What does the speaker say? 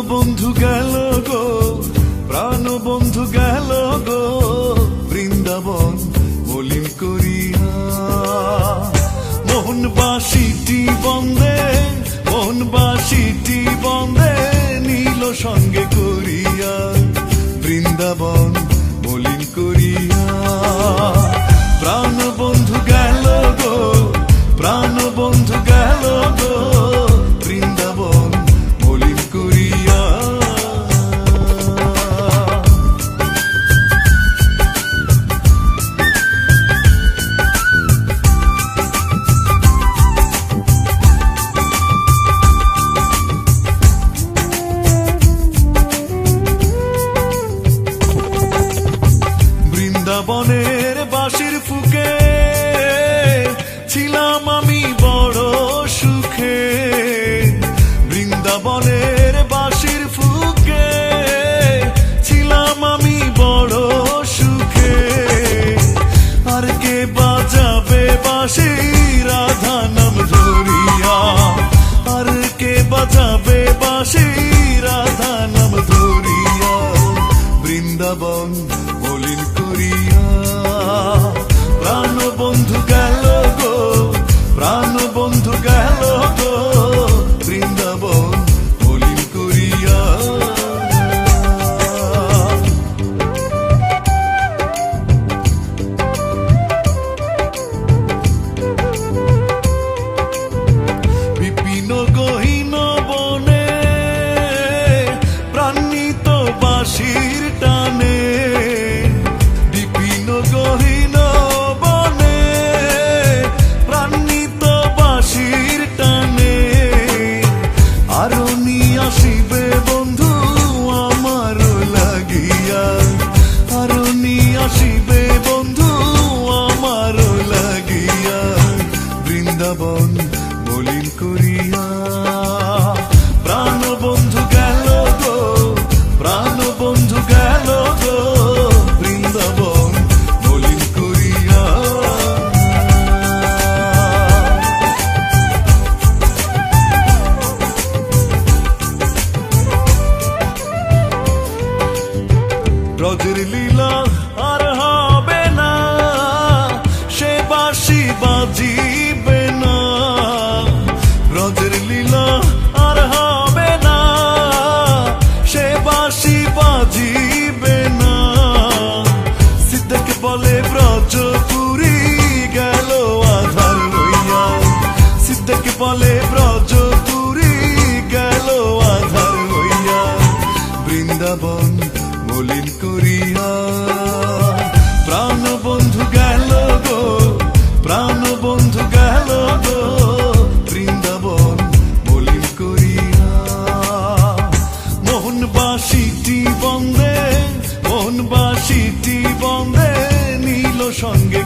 বন্ধু গেল গো, প্রাণ বন্ধু গেল গো, বৃন্দাবন মলিন করিয়া। মোহন বাসিটি বন্দে, মোহন বাসিটি বন্দে, নীল সঙ্গে করিয়া, বৃন্দাবন মলিন করিয়া। প্রাণ বন্ধু গেল গো, প্রাণ বন্ধু গেল গো, বৃন্দাবন মলিন করিয়া। বৃন্দাবনের বাঁশির ফুকে ছিলাম আমি বড় সুখে, বৃন্দাবনের বাঁশির ফুকে ছিলাম আমি বড় সুখে। আর কে বাজাবে বাঁশি রাধা নাম ধরিয়া, আর কে বাজাবে বাঁশি রাধা নাম ধরিয়া, বৃন্দাবন মলিন করিয়া। প্রাণ বন্ধু গেল গো, প্রাণ বন্ধু গেল গো, বৃন্দাবন মলিন করিয়া। বিপিন গহীন বনে প্রাণিত বাঁশির টানে, বিপিন গহীন বনে প্রাণিত বাঁশির টানে। আরো নিয়ে আসিবে বন্ধু আমার লাগিয়া, আরো নিয়ে আসিবে বন্ধু আমার লাগিয়া, বৃন্দাবন মলিন করিয়া। প্রাণ বন্ধু গেল গো, প্রাণ বন্ধু গেল গো, বৃন্দাবন মলিন করিয়া। ব্রজের লীলা আর হবে না, সে বাঁশি বাজিবে না, ব্রজের লীলা আর হবে না, সে বাঁশি বাজিবে না। সিদ্ধক বলে ব্রজপুরী গেল আধার লইয়া, সিদ্ধক বলে ব্রজপুরী গেল আধার লইয়া, বৃন্দাবন মলিন করিয়া। প্রাণ বন্ধু গেল গো, প্রাণ বন্ধু গেল গো, বৃন্দাবন মলিন করিয়া। মোহন বাসিটি বন্দে, মোহন বাসিটি বন্দে, নীল সঙ্গে